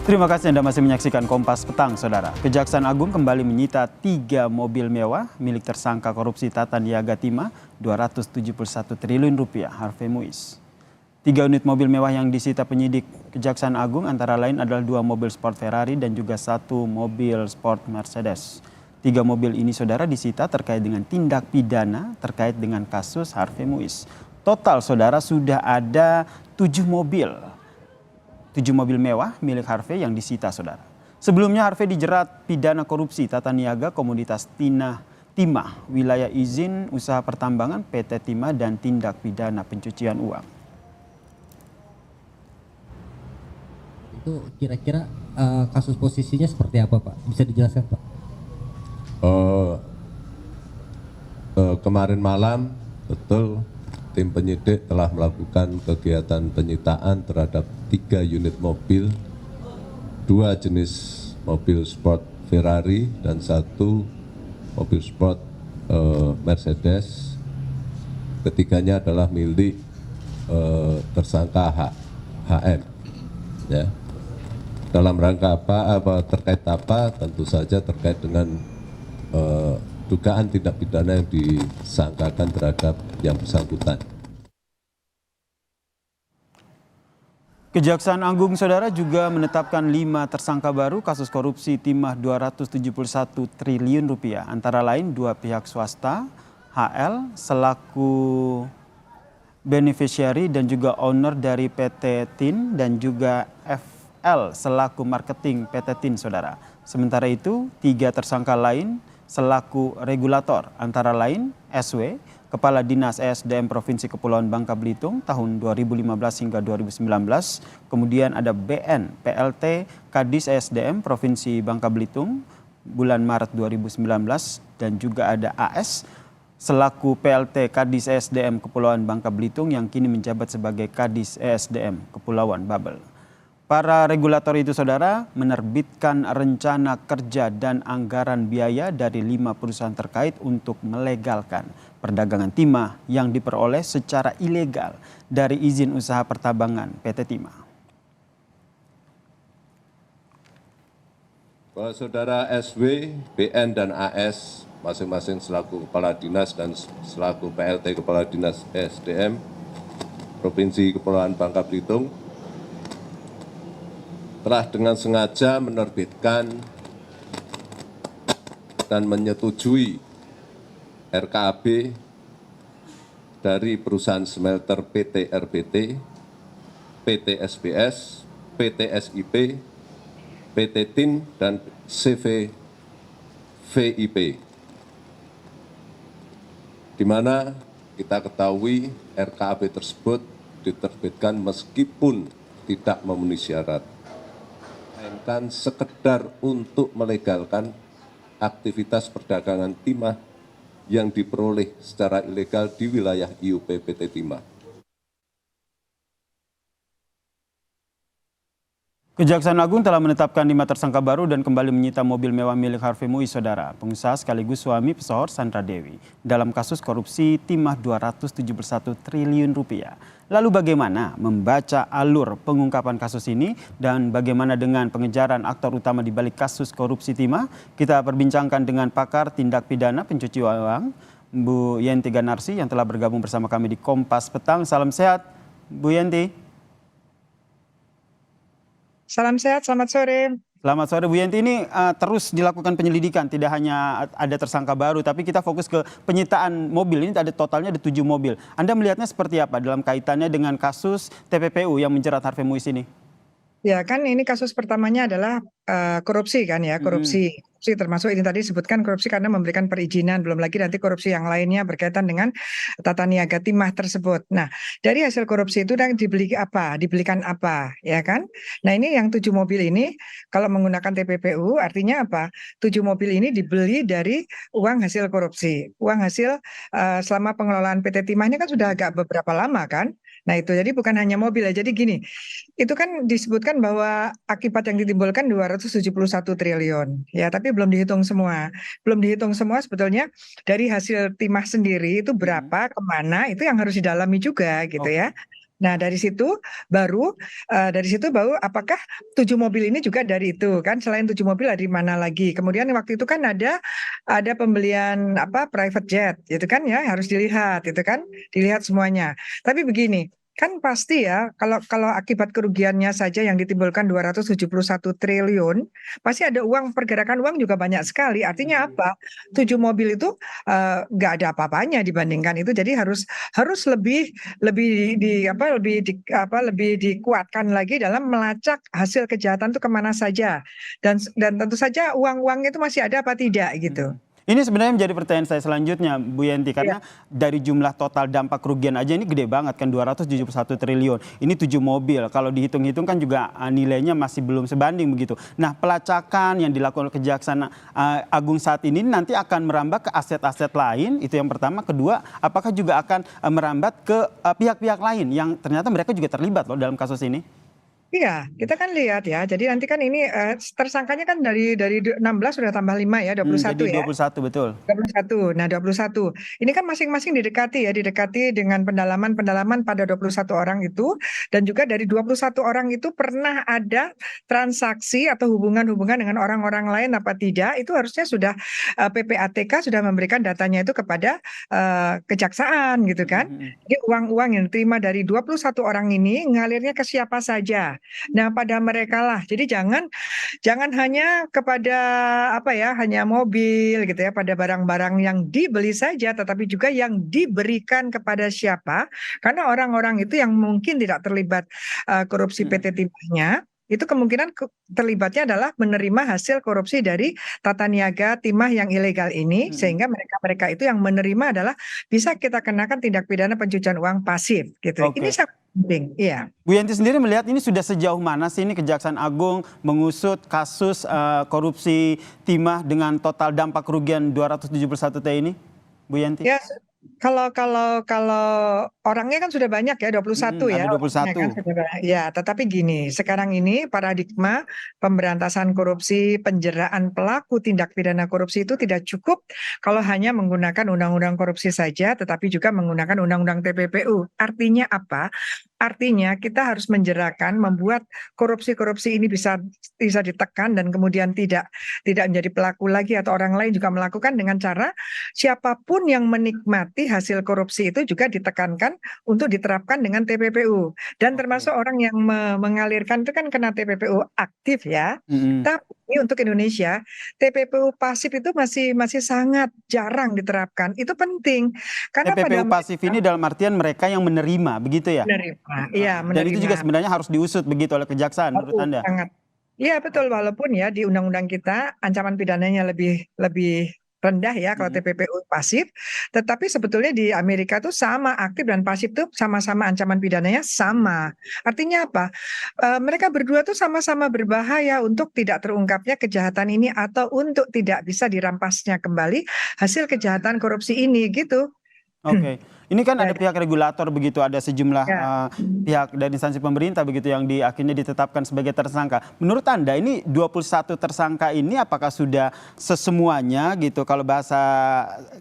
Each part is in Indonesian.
Terima kasih Anda masih menyaksikan Kompas Petang, Saudara. Kejaksaan Agung kembali menyita 3 mobil mewah milik tersangka korupsi Tata Niaga Timah 271 triliun rupiah Harvey Muiz. 3 unit mobil mewah yang disita penyidik Kejaksaan Agung antara lain adalah 2 mobil sport Ferrari dan juga 1 mobil sport Mercedes. 3 mobil ini, Saudara, disita terkait dengan tindak pidana terkait dengan kasus Harvey Muiz. Total, Saudara, sudah ada 7 mobil mewah milik Harvey yang disita, Saudara. Sebelumnya Harvey dijerat pidana korupsi tata niaga komoditas timah, wilayah izin usaha pertambangan PT Timah dan tindak pidana pencucian uang. Itu kira-kira kasus posisinya seperti apa, Pak? Bisa dijelaskan, Pak? Kemarin malam betul tim penyidik telah melakukan kegiatan penyitaan terhadap 3 unit mobil, 2 jenis mobil sport Ferrari dan 1 mobil sport Mercedes. Ketiganya adalah milik tersangka HM. Ya. Dalam rangka apa terkait apa? Tentu saja terkait dengan dugaan tindak pidana yang disangkakan terhadap yang bersangkutan. Kejaksaan Agung, Saudara, juga menetapkan 5 tersangka baru kasus korupsi timah 271 triliun rupiah. Antara lain 2 pihak swasta, HL selaku beneficiary dan juga owner dari PT TIN dan juga FL selaku marketing PT TIN, Saudara. Sementara itu 3 tersangka lain selaku regulator, antara lain SW, Kepala Dinas ESDM Provinsi Kepulauan Bangka Belitung tahun 2015 hingga 2019. Kemudian ada BN, PLT Kadis ESDM Provinsi Bangka Belitung bulan Maret 2019. Dan juga ada AS selaku PLT Kadis ESDM Kepulauan Bangka Belitung yang kini menjabat sebagai Kadis ESDM Kepulauan Babel. Para regulator itu, Saudara, menerbitkan rencana kerja dan anggaran biaya dari 5 perusahaan terkait untuk melegalkan perdagangan timah yang diperoleh secara ilegal dari izin usaha pertambangan PT Timah. Bahwa Saudara SW, BN, dan AS masing-masing selaku Kepala Dinas dan selaku PLT Kepala Dinas ESDM Provinsi Kepulauan Bangka Belitung telah dengan sengaja menerbitkan dan menyetujui RKAB dari perusahaan smelter PT RBT, PT SBS, PT SIP, PT TIN, dan CV VIP. Di mana kita ketahui RKAB tersebut diterbitkan meskipun tidak memenuhi syarat, melainkan sekedar untuk melegalkan aktivitas perdagangan timah yang diperoleh secara ilegal di wilayah IUP PT Timah. Kejaksaan Agung telah menetapkan 5 tersangka baru dan kembali menyita mobil mewah milik Harvey Muiz, Saudara, pengusaha sekaligus suami pesohor Sandra Dewi, dalam kasus korupsi timah 271 triliun rupiah. Lalu bagaimana membaca alur pengungkapan kasus ini dan bagaimana dengan pengejaran aktor utama di balik kasus korupsi timah? Kita perbincangkan dengan pakar tindak pidana pencucian uang, Bu Yenti Ganarsi, yang telah bergabung bersama kami di Kompas Petang. Salam sehat, Bu Yenti. Salam sehat, selamat sore. Selamat sore, Bu Yenti. Ini terus dilakukan penyelidikan, tidak hanya ada tersangka baru, tapi kita fokus ke penyitaan mobil. Ini ada totalnya ada 7 mobil. Anda melihatnya seperti apa dalam kaitannya dengan kasus TPPU yang menjerat Harvey Muiz ini? Ya kan ini kasus pertamanya adalah korupsi kan ya, korupsi termasuk ini tadi disebutkan korupsi karena memberikan perizinan, belum lagi nanti korupsi yang lainnya berkaitan dengan tata niaga timah tersebut. Nah, dari hasil korupsi itu dan dibelikan apa, ya kan? Nah, ini yang 7 mobil ini kalau menggunakan TPPU artinya apa? 7 mobil ini dibeli dari uang hasil korupsi, uang hasil selama pengelolaan PT Timah ini kan sudah agak beberapa lama kan? Nah, itu jadi bukan hanya mobil ya. Jadi gini, itu kan disebutkan bahwa akibat yang ditimbulkan 271 triliun. Ya, tapi belum dihitung semua. Belum dihitung semua sebetulnya dari hasil timah sendiri itu berapa, kemana, itu yang harus didalami juga gitu ya. Nah, dari situ baru apakah 7 mobil ini juga dari itu kan? Selain 7 mobil dari mana lagi? Kemudian waktu itu kan ada pembelian apa private jet, gitu kan ya harus dilihat, itu kan dilihat semuanya. Tapi begini. Kan pasti ya, kalau akibat kerugiannya saja yang ditimbulkan 271 triliun, pasti ada uang, pergerakan uang juga banyak sekali. Artinya apa? 7 mobil itu nggak ada apa-apanya dibandingkan itu. Jadi harus lebih lebih di apa lebih dikuatkan lagi dalam melacak hasil kejahatan itu kemana saja, dan tentu saja uang-uang itu masih ada apa tidak gitu. Ini sebenarnya menjadi pertanyaan saya selanjutnya, Bu Yenti, karena dari jumlah total dampak kerugian aja ini gede banget kan, 271 triliun. Ini 7 mobil, kalau dihitung-hitung kan juga nilainya masih belum sebanding begitu. Nah, pelacakan yang dilakukan oleh Kejaksaan Agung saat ini nanti akan merambat ke aset-aset lain, itu yang pertama. Kedua, apakah juga akan merambat ke pihak-pihak lain yang ternyata mereka juga terlibat loh dalam kasus ini? Iya, kita kan lihat ya. Jadi nanti kan ini tersangkanya kan dari 16 sudah tambah 5 ya, 21 Jadi ya. 21, betul. 21. Nah, 21. Ini kan masing-masing didekati dengan pendalaman pada 21 orang itu, dan juga dari 21 orang itu pernah ada transaksi atau hubungan-hubungan dengan orang-orang lain apa tidak, itu harusnya sudah PPATK sudah memberikan datanya itu kepada kejaksaan gitu kan. Jadi uang-uang yang diterima dari 21 orang ini ngalirnya ke siapa saja. Nah, pada mereka lah. Jadi jangan hanya kepada hanya mobil gitu ya, pada barang-barang yang dibeli saja, tetapi juga yang diberikan kepada siapa. Karena orang-orang itu yang mungkin tidak terlibat korupsi PT Timahnya, itu kemungkinan terlibatnya adalah menerima hasil korupsi dari tata niaga timah yang ilegal ini, sehingga mereka itu yang menerima adalah bisa kita kenakan tindak pidana pencucian uang pasif gitu. Ini sangat penting, iya. Bu Yenti sendiri melihat ini sudah sejauh mana sih ini Kejaksaan Agung mengusut kasus korupsi timah dengan total dampak kerugian 271 T ini, Bu Yenti? Ya, kalau orangnya kan sudah banyak ya, 21 ya. Ada 21. Kan ya, tetapi gini, sekarang ini paradigma pemberantasan korupsi, penjeraan pelaku tindak pidana korupsi itu tidak cukup kalau hanya menggunakan undang-undang korupsi saja, tetapi juga menggunakan undang-undang TPPU. Artinya apa? Artinya kita harus membuat korupsi-korupsi ini bisa ditekan dan kemudian tidak menjadi pelaku lagi, atau orang lain juga melakukan, dengan cara siapapun yang menikmati hasil korupsi itu juga ditekankan untuk diterapkan dengan TPPU. Dan termasuk orang yang mengalirkan itu kan kena TPPU aktif ya. Tapi untuk Indonesia TPPU pasif itu masih sangat jarang diterapkan. Itu penting karena TPPU pasif ini dalam artian mereka yang menerima, begitu ya? Iya, menerima. Dan itu juga sebenarnya harus diusut begitu oleh kejaksaan menurut Anda? Sangat. Iya betul, walaupun ya di undang-undang kita ancaman pidananya lebih rendah ya kalau TPPU pasif, tetapi sebetulnya di Amerika tuh sama, aktif dan pasif tuh sama-sama ancaman pidananya sama. Artinya apa? Mereka berdua tuh sama-sama berbahaya untuk tidak terungkapnya kejahatan ini atau untuk tidak bisa dirampasnya kembali hasil kejahatan korupsi ini gitu. Oke, ini kan ada pihak regulator begitu, ada sejumlah pihak dan instansi pemerintah begitu yang akhirnya ditetapkan sebagai tersangka. Menurut Anda ini 21 tersangka ini apakah sudah sesemuanya gitu, kalau bahasa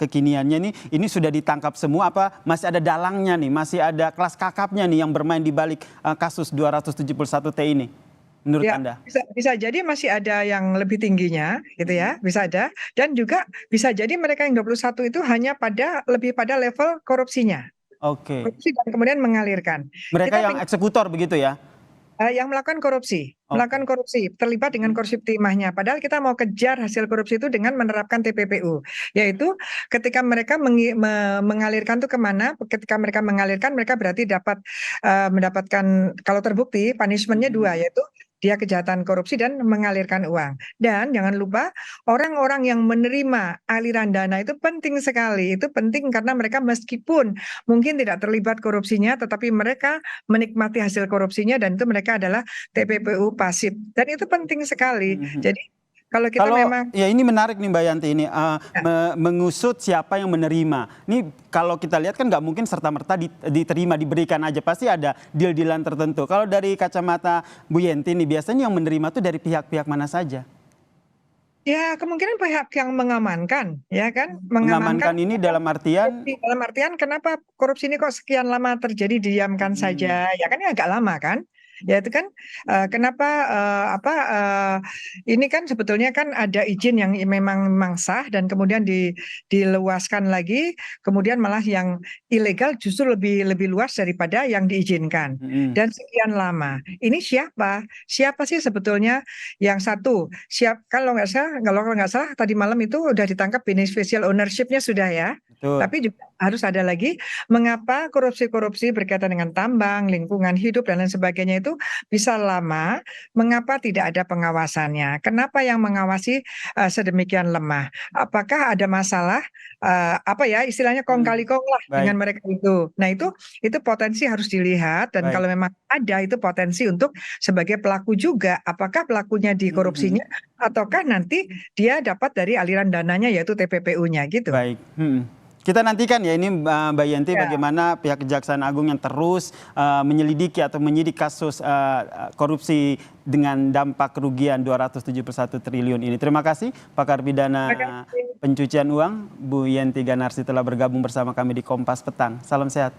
kekiniannya ini sudah ditangkap semua, apa masih ada dalangnya nih, masih ada kelas kakapnya nih yang bermain di balik kasus 271 T ini? Menurut Anda? Bisa jadi masih ada yang lebih tingginya gitu ya, bisa ada, dan juga bisa jadi mereka yang 21 itu hanya lebih pada level korupsinya. Oke. Korupsi dan kemudian mengalirkan. Mereka yang eksekutor begitu ya? Yang melakukan korupsi, terlibat dengan korupsi timahnya. Padahal kita mau kejar hasil korupsi itu dengan menerapkan TPPU, yaitu ketika mereka mengalirkan itu kemana? Ketika mereka mengalirkan, mereka berarti dapat mendapatkan, kalau terbukti, punishment-nya 2, yaitu dia kejahatan korupsi dan mengalirkan uang. Dan jangan lupa orang-orang yang menerima aliran dana itu penting sekali. Itu penting karena mereka meskipun mungkin tidak terlibat korupsinya, tetapi mereka menikmati hasil korupsinya, dan itu mereka adalah TPPU pasif. Dan itu penting sekali. Jadi kalau memang ya ini menarik nih Mbak Yanti ini mengusut siapa yang menerima. Ini kalau kita lihat kan nggak mungkin serta-merta diterima, diberikan aja, pasti ada deal-dealan tertentu. Kalau dari kacamata Bu Yanti nih biasanya yang menerima tuh dari pihak-pihak mana saja? Ya, kemungkinan pihak yang mengamankan, ya kan? Mengamankan ini dalam artian Dalam artian kenapa korupsi ini kok sekian lama terjadi diamkan saja? Ya kan ini agak lama kan? Ya itu kan kenapa ini kan sebetulnya kan ada izin yang memang sah dan kemudian diluaskan lagi, kemudian malah yang ilegal justru lebih luas daripada yang diizinkan. Dan sekian lama. Ini siapa? Siapa sih sebetulnya yang satu? Kalau nggak salah tadi malam itu udah ditangkap beneficial ownership-nya sudah ya. betul. Tapi juga harus ada lagi mengapa korupsi-korupsi berkaitan dengan tambang, lingkungan hidup dan lain sebagainya itu bisa lama, mengapa tidak ada pengawasannya? Kenapa yang mengawasi sedemikian lemah? Apakah ada masalah istilahnya kong kali kong lah dengan Baik. mereka itu. Nah, itu potensi harus dilihat dan Baik. kalau memang ada itu potensi untuk sebagai pelaku juga, apakah pelakunya di korupsinya ataukah nanti dia dapat dari aliran dananya yaitu TPPU-nya gitu. Baik. Kita nantikan ya ini Mbak Yanti Ya. bagaimana pihak Kejaksaan Agung yang terus menyelidiki atau menyidik kasus korupsi dengan dampak kerugian 271 triliun ini. Terima kasih pakar pidana Terima kasih. pencucian uang Bu Yanti Ganarsi telah bergabung bersama kami di Kompas Petang. Salam sehat.